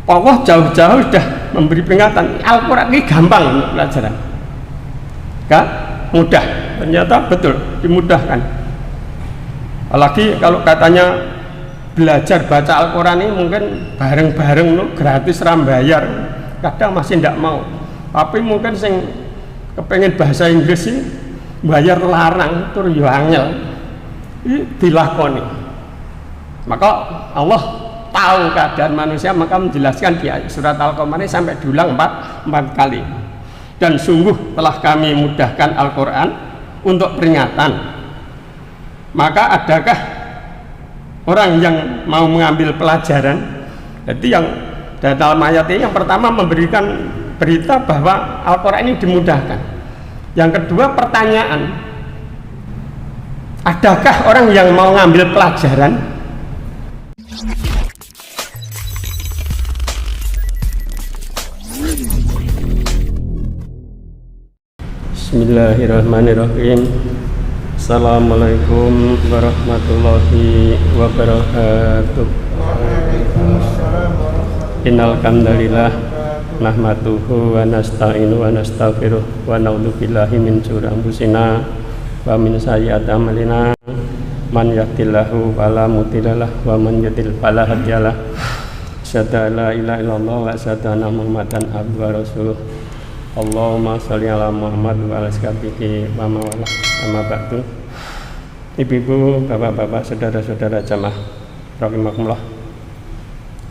Allah jauh-jauh sudah memberi peringatan. Al-Quran ini gampang untuk pelajaran, kan? Mudah, ternyata betul dimudahkan. Apalagi kalau katanya belajar baca Al-Quran ini mungkin bareng-bareng gratis rambayar, kadang masih tidak mau. Tapi mungkin sing kepengen bahasa Inggris sih bayar larang tur yo angel iki dilakoni. Maka Allah tahu keadaan manusia, maka menjelaskan di surat Al-Qamar ini sampai diulang 4 kali. Dan sungguh telah kami mudahkan Al-Quran untuk peringatan. Maka adakah orang yang mau mengambil pelajaran? Jadi yang dalam ayat ini yang pertama memberikan berita bahwa Al-Quran ini dimudahkan. Yang kedua pertanyaan, adakah orang yang mau mengambil pelajaran? Bismillahirrahmanirrahim. Assalamualaikum warahmatullahi wabarakatuh. Innal hamdalillah nahmaduhu wa nasta'inu wa nastaghfiruh wa na'udzu billahi min syururi anfusina wa min sayyiati a'malina. Man yahdihillahu fala mudhillalah wa man yudhlil fala hadiyalah. Asyhadu an la ilaha illallah wa asyhadu anna Muhammadan abduhu wa rasuluh. Allahumma sholli ala Muhammad wa ala sahbihi wa mawalah. Amma ba'du. Ibu-ibu, bapak-bapak, saudara-saudara jamaah rahimakumullah.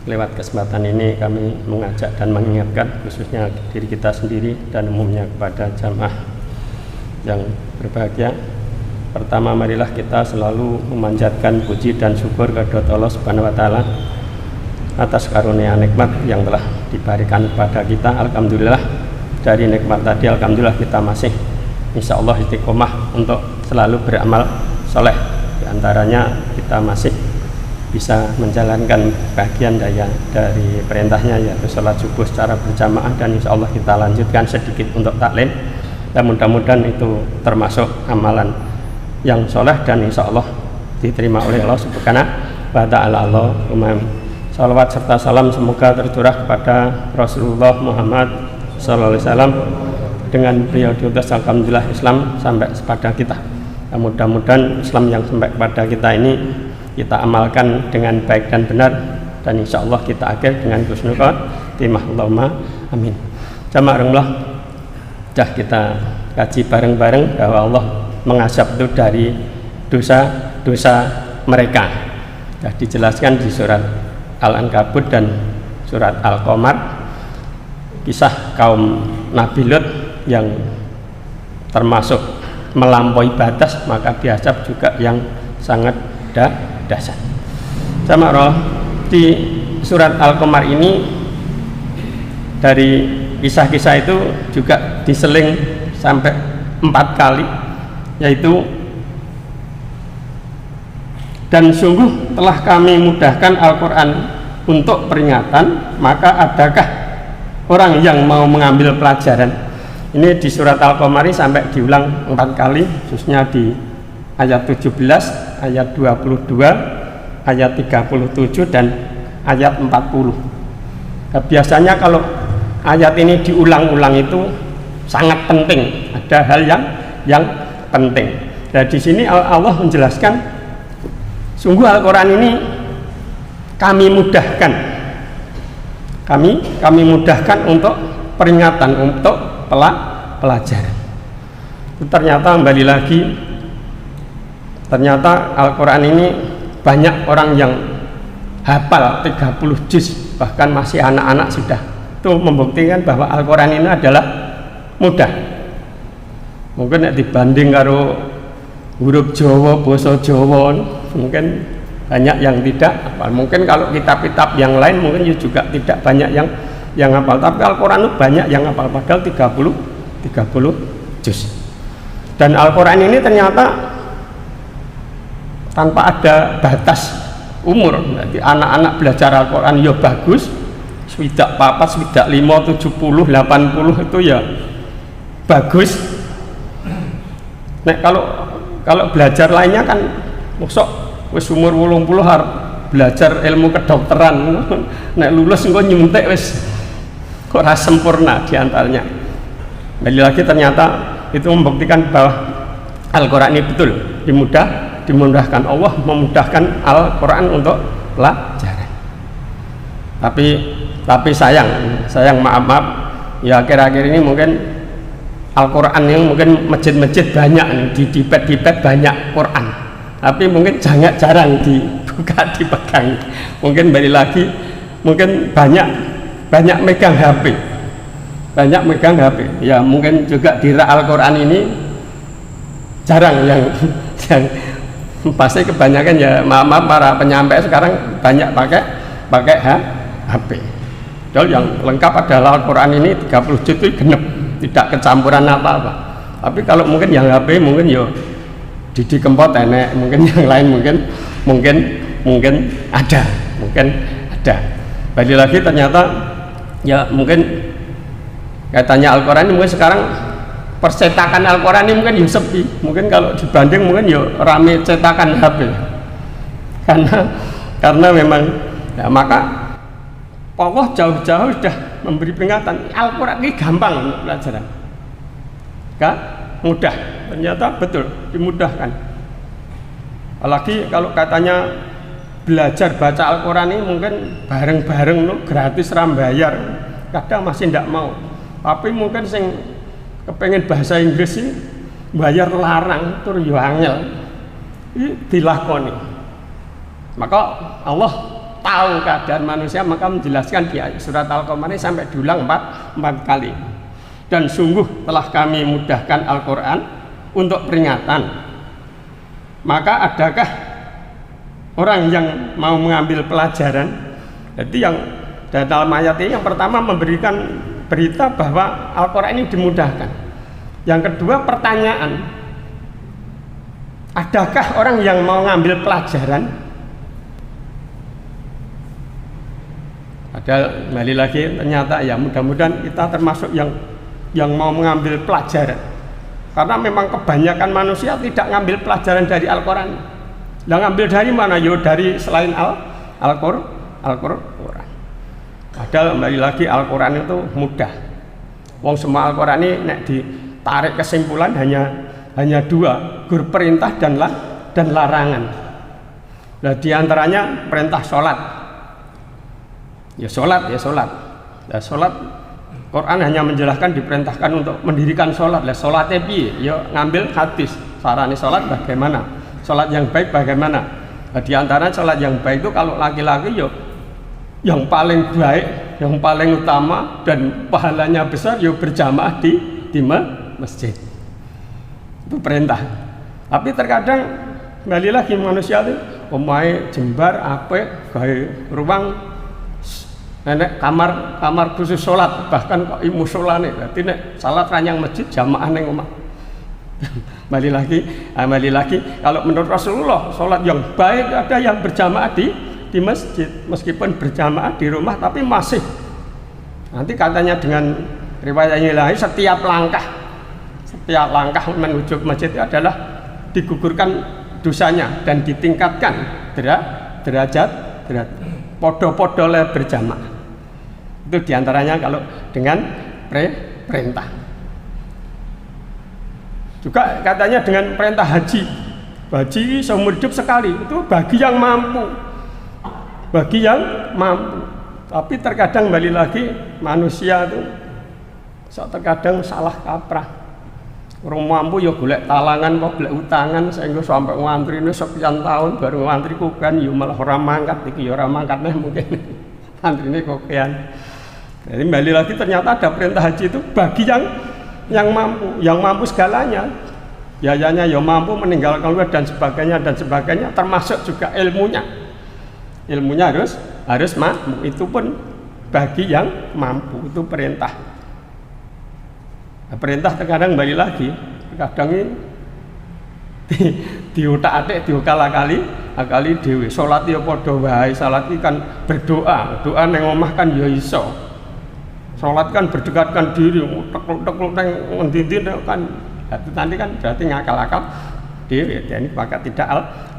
Lewat kesempatan ini kami mengajak dan mengingatkan khususnya diri kita sendiri dan umumnya kepada jamaah yang berbahagia. Pertama, marilah kita selalu memanjatkan puji dan syukur kepada Allah Subhanahu wa taala atas karunia nikmat yang telah diberikan kepada kita. Alhamdulillah, dari nikmat tadi alhamdulillah kita masih insyaallah istiqomah untuk selalu beramal soleh. Di antaranya kita masih bisa menjalankan bagian dari perintahnya, yaitu sholat subuh secara berjamaah, dan insya Allah kita lanjutkan sedikit untuk taklim, dan mudah-mudahan itu termasuk amalan yang soleh dan insya Allah diterima oleh Allah Subhanahu wa ta'ala. Allahumma salawat serta salam semoga tercurah kepada Rasulullah Muhammad sallallahu alaihi wasallam. Dengan beliau diutus alhamdulillah Islam sampai kepada kita. Dan mudah-mudahan Islam yang sampai kepada kita ini kita amalkan dengan baik dan benar, dan insya Allah kita akhir dengan husnul khotimah. Allahumma amin. Jamaah Allah, sudah kita kaji bareng-bareng bahwa Allah mengazab itu dari dosa-dosa mereka. Sudah dijelaskan di surat Al-Ankabut dan surat Al-Qamar, kisah kaum Nabi Lut yang termasuk melampaui batas, maka diazab juga yang sangat dasar. Sama roh di surat Al-Qamar ini, dari kisah-kisah itu juga diseling sampai 4 kali, yaitu dan sungguh telah kami mudahkan Al-Quran untuk peringatan, maka adakah orang yang mau mengambil pelajaran? Ini di surat Al-Qamar sampai diulang 4 kali, khususnya di ayat 17, ayat 22, ayat 37, dan ayat 40. Nah, biasanya kalau ayat ini diulang-ulang itu sangat penting, ada hal yang penting. Dan di sini Allah menjelaskan, sungguh Al-Quran ini kami mudahkan, kami mudahkan untuk peringatan, untuk pelajaran. Ternyata kembali lagi, ternyata Al-Quran ini banyak orang yang hafal 30 juz, bahkan masih anak-anak sudah. Itu membuktikan bahwa Al-Quran ini adalah mudah. Mungkin dibanding karo huruf Jawa, basa Jawa, mungkin banyak yang tidak hafal. Mungkin kalau kitab-kitab yang lain mungkin juga tidak banyak yang hafal. Tapi Al-Quran itu banyak yang hafal, padahal 30 juz. Dan Al-Quran ini ternyata tanpa ada batas umur. Jadi anak-anak belajar Al-Quran ya bagus, swidak papat, swidak 5, 70, 80 itu ya bagus. Nah, kalau belajar lainnya kan maksud wis umur 80 harus belajar ilmu kedokteran nek lulus engko nyuntik wis ora sempurna diantaranya. Kembali lagi ternyata itu membuktikan bahwa Al-Quran ini betul dimudahkan. Allah memudahkan Al-Quran untuk pelajaran. Tapi sayang maaf ya, akhir-akhir ini mungkin Al-Quran yang mungkin masjid-masjid banyak nih, di dipet banyak Quran, tapi mungkin jarang dibuka, dipegang. Mungkin balik lagi, mungkin banyak megang HP, ya mungkin juga di Al-Quran ini jarang yang pasti kebanyakan ya maaf para penyampai sekarang banyak pakai HP. Padahal yang lengkap adalah Al-Quran ini 30 juz itu genep, tidak kecampuran apa-apa. Tapi kalau mungkin yang HP mungkin yo Didi Kempot enek, mungkin yang lain mungkin ada. Balik lagi ternyata ya mungkin katanya Al-Quran ini mungkin sekarang percetakan Al-Quran ini mungkin yo sepi. Mungkin kalau dibanding mungkin yo rame cetakan HP. Karena memang ya, maka Allah jauh-jauh sudah memberi peringatan. Al-Quran ini gampang untuk pelajaran, mudah. Ternyata betul dimudahkan. Apalagi kalau katanya belajar baca Al-Quran ini mungkin bareng-bareng gratis rambayar, kadang masih tidak mau. Tapi mungkin sing kepengen bahasa Inggris ini bayar larang tur yo angel iki dilakoni. Maka Allah tahu keadaan manusia, maka menjelaskan di surat Al-Qamar ini sampai diulang 4 kali. Dan sungguh telah kami mudahkan Al-Quran untuk peringatan. Maka adakah orang yang mau mengambil pelajaran? Jadi yang dalam ayat ini yang pertama memberikan berita bahwa Al-Quran ini dimudahkan. Yang kedua pertanyaan, adakah orang yang mau mengambil pelajaran? Padahal kembali lagi ternyata ya mudah-mudahan kita termasuk yang mau mengambil pelajaran. Karena memang kebanyakan manusia tidak ngambil pelajaran dari Al-Quran. Yang ngambil dari mana? Yo dari selain Al-Quran. Padahal kembali lagi Al-Quran itu mudah. Wong semua Al-Quran ini nek ditarik kesimpulan hanya 2, gur perintah dan larangan. Nah diantaranya perintah sholat. Ya sholat. Nah sholat Quran hanya menjelaskan diperintahkan untuk mendirikan sholat. Lah sholatnya piye? Ya ngambil hadis. Sarane sholat bagaimana? Sholat yang baik bagaimana? Nah, di antara sholat yang baik itu kalau laki-laki yo yang paling baik, yang paling utama dan pahalanya besar yo berjamaah di masjid. Itu perintah. Tapi terkadang kembali lagi manusia itu omahe jembar apik gawe ruang nenek kamar khusus sholat, bahkan kok musolane. Berarti nek salat ranyang masjid jamaah ning omah. Kembali lagi kalau menurut Rasulullah sholat yang baik ada yang berjamaah di masjid, meskipun berjamaah di rumah tapi masih nanti katanya dengan riwayat yang lain setiap langkah menuju ke masjid itu adalah digugurkan dosanya dan ditingkatkan derajat podo-podo le berjamaah. Itu diantaranya kalau dengan perintah. Juga katanya dengan perintah haji seumur hidup sekali, itu bagi yang mampu. Tapi terkadang kembali lagi manusia itu terkadang salah kaprah. Orang mampu ya golek talangan, golek utangan sehingga sampai ngantri ini sekian tahun baru ngantri kukan, ya malah orang mangkat, iki ya orang mangkat mungkin ngantri ini kokean. Jadi kembali lagi ternyata ada perintah haji itu bagi yang mampu segalanya, biayanya ya mampu, meninggalkan luar dan sebagainya, termasuk juga ilmunya harus mampu. Itu pun bagi yang mampu, itu perintah. Nah, perintah terkadang kembali lagi, kadang ini diutak-atik diukal-akali dewe. Salat ya padha wae, salat iki kan berdoa ning omah kan ya iso. Salat kan berdekatkan diri, tek-tek nang ngendi kan nanti kan berarti ngakal-akal dewe. Jadi maka tidak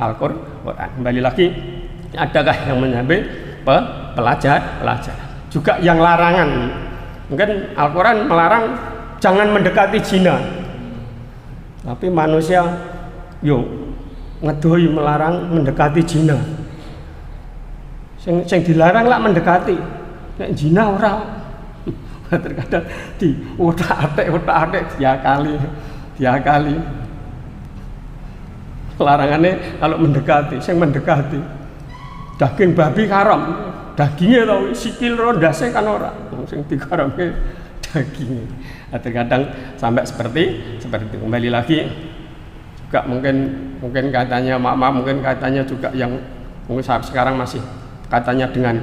Al-Qur'an. Kembali lagi adakah yang mengambil pelajaran? Juga yang larangan, mungkin Al-Quran melarang jangan mendekati zina, tapi manusia ngedoi melarang mendekati zina. Sing dilarang lah mendekati, nek zina ora. Terkadang di otak-atik diakali. Larangannya kalau mendekati, sing mendekati daging babi haram, dagingnya tau sikil rondase kan ora, sing diharamke dagingnya. Terkadang sampai seperti itu. Kembali lagi juga mungkin katanya mama, mungkin katanya juga yang mungkin sekarang masih katanya dengan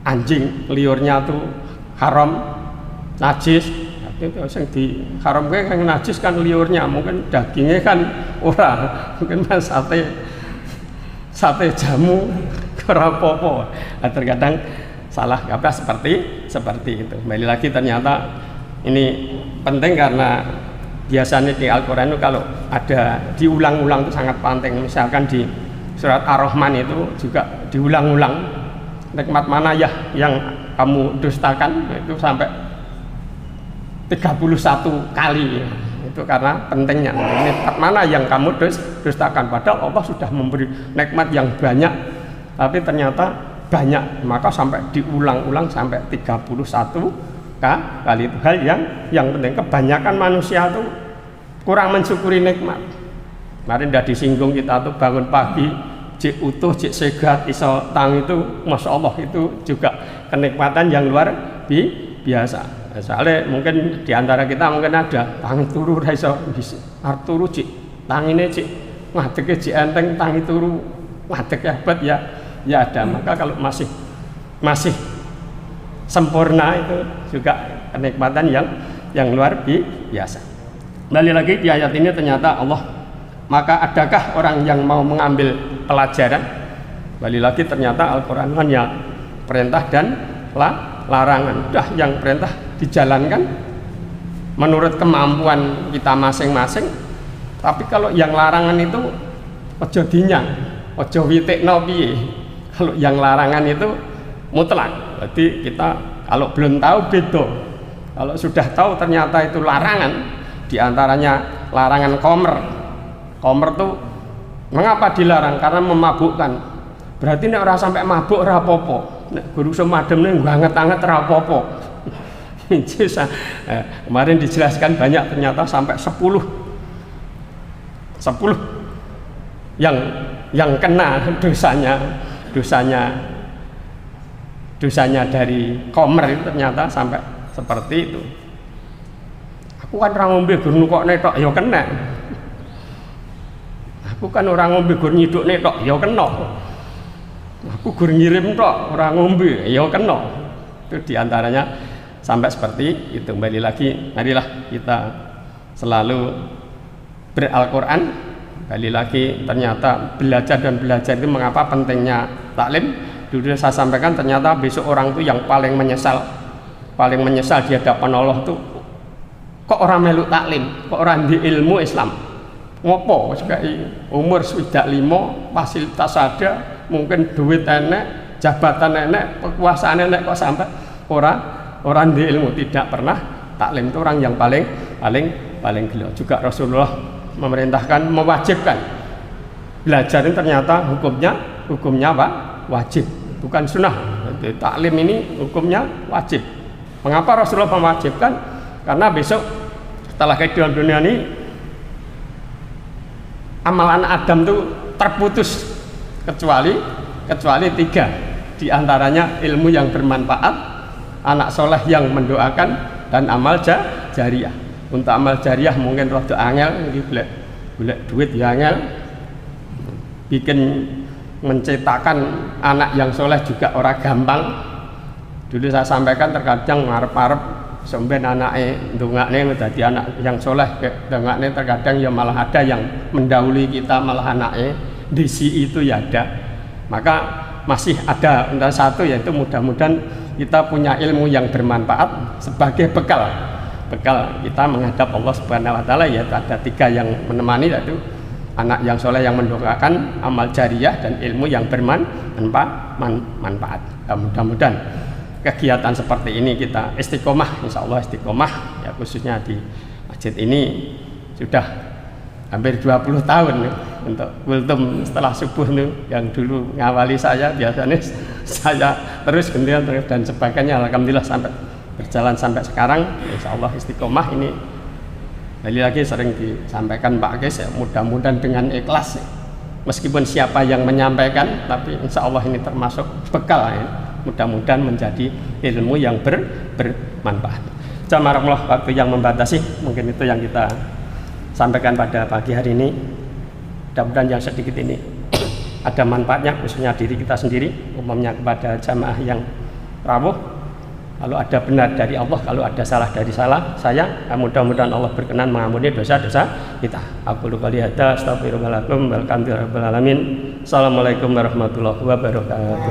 anjing liurnya tuh haram, najis. Itu yang diharamkan kan najis kan liurnya, mungkin dagingnya kan ora, mungkin kan sate jamu kerapopo. Terkadang salah kaprah seperti itu. Kembali lagi ternyata ini penting karena biasanya di Al-Quran itu kalau ada diulang-ulang itu sangat penting. Misalkan di surat Ar-Rahman itu juga diulang-ulang, nikmat mana ya yang kamu dustakan, itu sampai 31 kali. Itu karena pentingnya nikmat mana yang kamu dustakan, padahal Allah sudah memberi nikmat yang banyak, tapi ternyata banyak, maka sampai diulang-ulang sampai 31 kali. Itu hal yang penting. Kebanyakan manusia itu kurang mensyukuri nikmat. Kemarin udah disinggung kita tuh bangun pagi cik utuh, cik sehat, iso tang, itu masya Allah itu juga kenikmatan yang luar biasa. Soalnya mungkin diantara kita mungkin ada tangi turu iso turu cik tangine cik ngadeke cik enteng, tangi turu ngadek hebat ya ada. Maka kalau masih sempurna itu juga kenikmatan yang luar biasa. Kembali lagi di ayat ini ternyata Allah, maka adakah orang yang mau mengambil pelajaran? Kembali lagi ternyata Al-Quran hanya perintah dan larangan. Udah yang perintah dijalankan menurut kemampuan kita masing-masing. Tapi kalau yang larangan itu ojo dinyang, ojo witekno piye. Kalau yang larangan itu mutlak. Berarti kita kalau belum tahu beda. Kalau sudah tahu ternyata itu larangan, diantaranya larangan Komer tuh mengapa dilarang? Karena memabukkan. Berarti nek ora sampai mabuk ora apa-apa. Nek guru semadem nek banget-banget ora apa-apa. Kemarin dijelaskan banyak, ternyata sampai 10 yang kena dosanya dari komer itu ternyata sampai seperti itu. Aku kan ora ngombe gur nukokne tok ya kena. Aku kan orang ngombe gur nyidukne tok ya kena. Aku gur ngirim tok orang ngombe ya kena. Itu diantaranya sampai seperti itu. Kembali lagi, marilah kita selalu ber-Al-Quran. Kembali lagi ternyata belajar itu mengapa pentingnya taklim. Dulu saya sampaikan ternyata besok orang itu yang paling menyesal di hadapan Allah tuh, kok orang meluk taklim, kok orang di ilmu Islam. Ngopo sekai umur swidak 5, fasilitas ada, mungkin duit enek, jabatan enek, kekuasaan enek, kok sampai orang di ilmu tidak pernah taklim. Itu orang yang paling gelo. Juga Rasulullah memerintahkan, mewajibkan belajar ini ternyata hukumnya apa? Wajib, bukan sunnah. Jadi, taklim ini hukumnya wajib. Mengapa Rasulullah mewajibkan? Karena besok setelah kehidupan dunia ini amalan Adam itu terputus kecuali 3. Di antaranya ilmu yang bermanfaat, anak soleh yang mendoakan, dan amal jariah. Untuk amal jariah mungkin rada angel, golek duit ya angel. Bikin menciptakan anak yang soleh juga orang gampang. Dulu saya sampaikan terkadang ngarep-arep sampeyan anake ndongakne dadi anak yang soleh, ndongakne terkadang ya malah ada yang mendahului kita, malah anake disi itu ya ada. Maka masih ada untuk satu, yaitu mudah-mudahan kita punya ilmu yang bermanfaat sebagai bekal kita menghadap Allah Subhanahu wa taala. Yaitu ada 3 yang menemani, yaitu anak yang soleh yang mendoakan, amal jariyah dan ilmu yang bermanfaat. Mudah-mudahan kegiatan seperti ini kita istiqomah, insya Allah istiqomah ya, khususnya di masjid ini sudah hampir 20 tahun nih, untuk kultum setelah subuh nih, yang dulu ngawali saya biasanya saya terus gantian terus dan sebagainya. Alhamdulillah sampai berjalan sampai sekarang, insya Allah istiqomah ini. Lagi sering disampaikan Pak Kes ya, mudah-mudahan dengan ikhlas ya. Meskipun siapa yang menyampaikan, tapi insya Allah ini termasuk bekal ya. Mudah-mudahan menjadi ilmu yang bermanfaat. Jazakumullah, waktu yang membatasi, mungkin itu yang kita sampaikan pada pagi hari ini. Mudah-mudahan yang sedikit ini ada manfaatnya, khususnya diri kita sendiri, umumnya kepada jamaah yang rawuh. Kalau ada benar dari Allah, kalau ada salah dari saya, mudah-mudahan Allah berkenan mengampuni dosa-dosa kita. Aku qouli hadza, astaghfirullahaladzim, walhamdulillahirabbil alamin. Assalamualaikum warahmatullahi wabarakatuh.